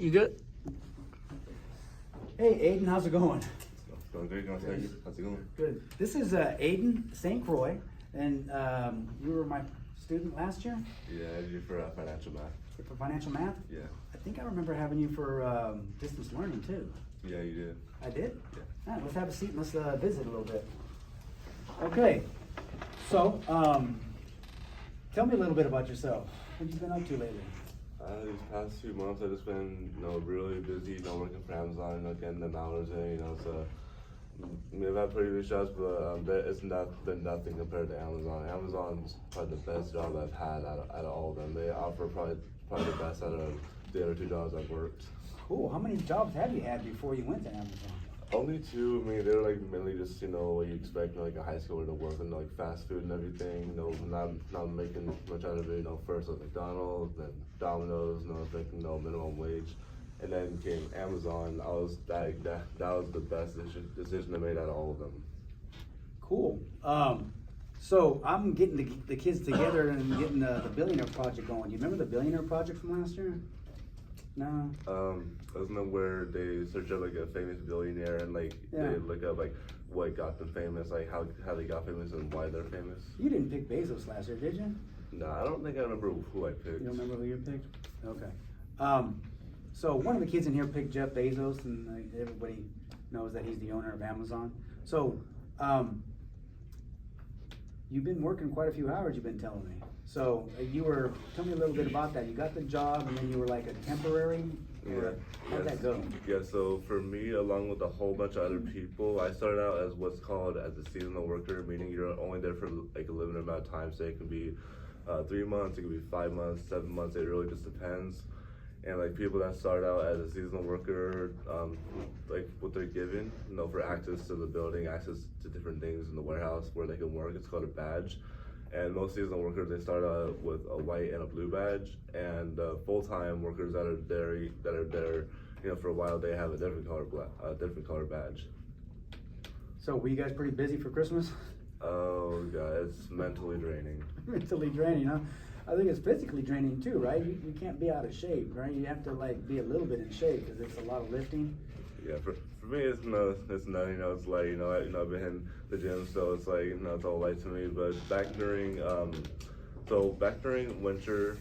You good? Hey, Aiden, how's it going? It's going good. How's it going? Good. This is Aiden St. Croix, and you were my student last year Yeah, I did for financial math. for financial math. Yeah. I think I remember having you for distance learning too. Yeah, you did. I did? Yeah. All right, let's have a seat and let's visit a little bit. Okay, so tell me a little bit about yourself. What have you been up to lately? These past few months, I've just been, really busy, working for Amazon, getting them hours in, so I've had pretty good jobs, but it's been nothing compared to Amazon. Amazon's probably the best job I've had out of all of them. They offer probably the best out of the other two jobs I've worked. Cool. How many jobs have you had before you went to Amazon? Only two. I mean, they're mainly just what you expect, like a high schooler to work in fast food and everything. Not making much out of it. First was McDonald's, then Domino's. I was making minimum wage, and then came Amazon. I was that was the best decision I made out of all of them. Cool. So I'm getting the kids together and getting the Billionaire Project going. Do you remember the Billionaire Project from last year? No. Wasn't it where they search up a famous billionaire and they look up what got them famous, how they got famous and why they're famous? You didn't pick Bezos last year, did you? No, I don't think I remember who I picked. You don't remember who you picked? Okay. So one of the kids in here picked Jeff Bezos, and everybody knows that he's the owner of Amazon. So you've been working quite a few hours, you've been telling me. So tell me a little bit about that. You got the job and then you were like a temporary? Yeah. How'd that go? Yeah, so for me, along with a whole bunch of other people, I started out as what's called as a seasonal worker, meaning you're only there for a limited amount of time. So it can be 3 months, it can be 5 months, 7 months, it really just depends. And people that start out as a seasonal worker, what they're given, for access to the building, access to different things in the warehouse where they can work, it's called a badge. And most seasonal workers, they start out with a white and a blue badge, and full-time workers that are there, for a while, they have a different color badge. So were you guys pretty busy for Christmas? Oh god, it's mentally draining. Mentally draining, huh? I think it's physically draining too, right? You can't be out of shape, right? You have to be a little bit in shape because it's a lot of lifting. Yeah, for me, it's nothing. It's I've been in the gym, so it's it's all light to me. But back during winter,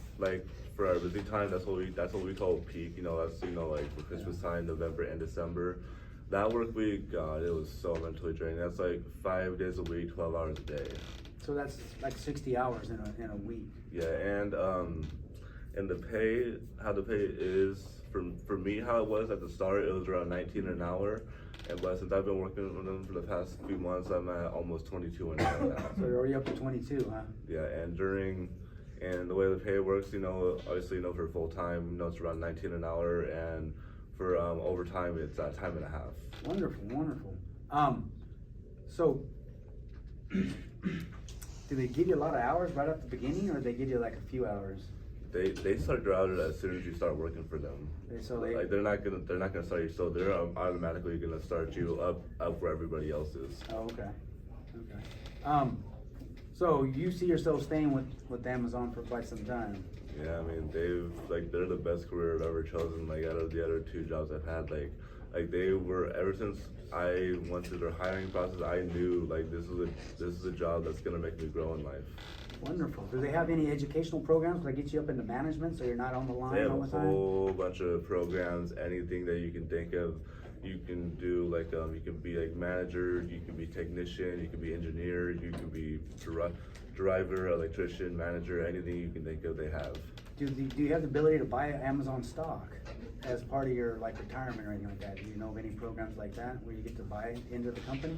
for our busy time, that's what we call peak. That's for Christmas time, November and December. That work week, God, it was so mentally draining. That's 5 days a week, 12 hours a day. So that's 60 hours in a week. Yeah, and the pay, how the pay is. For me, how it was at the start, it was around 19 an hour, but since I've been working with them for the past few months, I'm at almost 22 an hour now. So you're already up to 22, huh? Yeah, and the way the pay works, obviously, for full time, it's around 19 an hour, and for overtime, it's at time and a half. Wonderful, wonderful. So do they give you a lot of hours right at the beginning, or do they give you a few hours? They start your hours as soon as you start working for them. So they're not gonna start you, so they're automatically gonna start you up where everybody else is. Oh, okay. So you see yourself staying with Amazon for quite some time? Yeah, I mean they're the best career I've ever chosen. Out of the other two jobs I've had, they were, ever since I went through their hiring process, I knew this is a job that's gonna make me grow in life. Wonderful. Do they have any educational programs that get you up into management so you're not on the line all the time? They have a whole bunch of programs, anything that you can think of. You can do you can be manager, you can be technician, you can be engineer, you can be driver, electrician, manager, anything you can think of, they have. Do you have the ability to buy Amazon stock as part of your retirement or anything like that? Do you know of any programs like that where you get to buy into the company?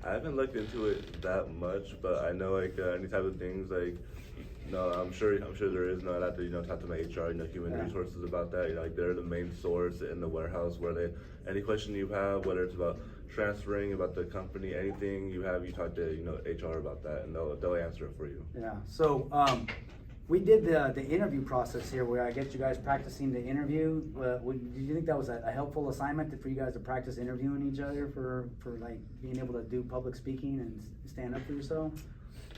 I haven't looked into it that much, but I know any type of things I'm sure there is. I'd have to talk to my HR, human resources about that. They're the main source in the warehouse where any question you have, whether it's about transferring, about the company, anything you have, you talk to HR about that, and they'll answer it for you. Yeah. So we did the interview process here where I get you guys practicing the interview. Do you think that was a helpful assignment for you guys to practice interviewing each other for being able to do public speaking and stand up for yourself?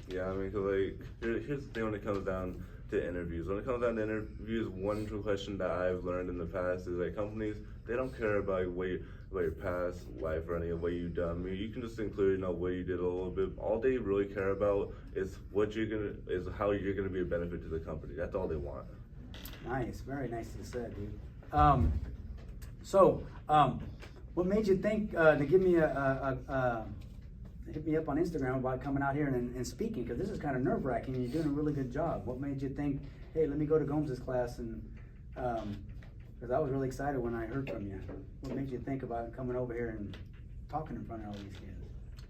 Yeah, I mean, because here's the thing when it comes down to interviews. When it comes down to interviews, one true question that I've learned in the past is like companies, they don't care about about your past life or any of what you've done. I mean, you can just include, what you did a little bit. All they really care about is how you're gonna be a benefit to the company. That's all they want. Nice, very nicely said, dude. What made you think to give me hit me up on Instagram about coming out here and speaking? Because this is kind of nerve-wracking and you're doing a really good job. What made you think, hey, let me go to Gomes' class? And because I was really excited when I heard from you. What made you think about coming over here and talking in front of all these kids?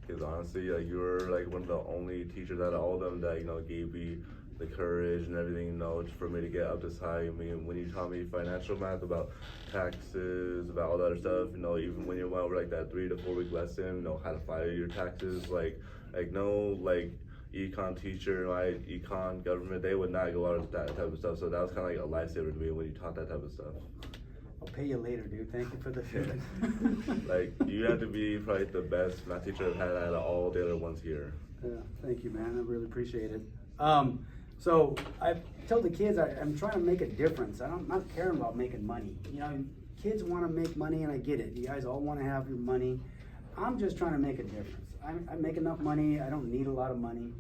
Because honestly, you were like one of the only teachers out of all of them that gave me the courage and everything, for me to get up this high. I mean, when you taught me financial math about taxes, about all that other stuff, even when you went over like that 3 to 4 week lesson, how to file your taxes, econ teacher, econ government, they would not go out of that type of stuff. So that was kind of like a lifesaver to me when you taught that type of stuff. I'll pay you later, dude. Thank you for the feedback. You have to be probably the best math teacher I've had out of all the other ones here. Yeah, thank you, man. I really appreciate it. So I tell the kids I'm trying to make a difference. I'm not caring about making money. Kids want to make money, and I get it. You guys all want to have your money. I'm just trying to make a difference. I make enough money. I don't need a lot of money.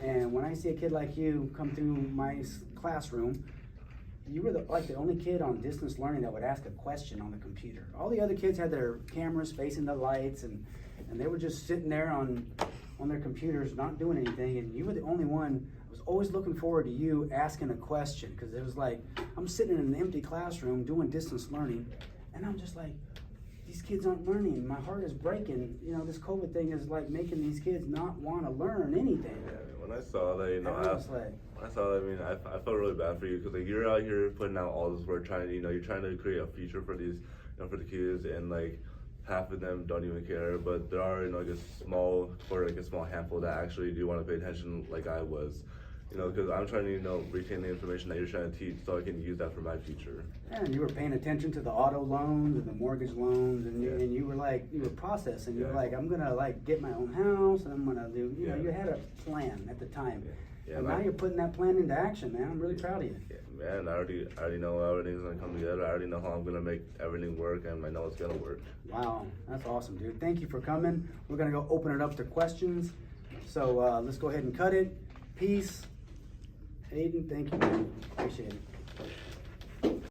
And when I see a kid like you come through my classroom, you were the only kid on distance learning that would ask a question on the computer. All the other kids had their cameras facing the lights, and they were just sitting there on their computers not doing anything, and you were the only one. I was always looking forward to you asking a question, because it was like I'm sitting in an empty classroom doing distance learning, and I'm just like, these kids aren't learning. My heart is breaking. This COVID thing is like making these kids not want to learn anything. Yeah, when I saw that, I felt really bad for you, because you're out here putting out all this work, trying to, you're trying to create a future for these, for the kids, and half of them don't even care, but there are a small handful that actually do want to pay attention, like I was. Because I'm trying to retain the information that you're trying to teach, so I can use that for my future. Yeah, and you were paying attention to the auto loans and the mortgage loans, and you were processing. You were like, I'm gonna get my own house, and I'm gonna do. You had a plan at the time. Yeah, and now you're putting that plan into action, man. I'm really proud of you. Yeah, man, I already know how everything's gonna come together. I already know how I'm gonna make everything work, and I know it's gonna work. Wow, that's awesome, dude. Thank you for coming. We're gonna go open it up to questions. So let's go ahead and cut it. Peace. Aiden, thank you, man. Appreciate it.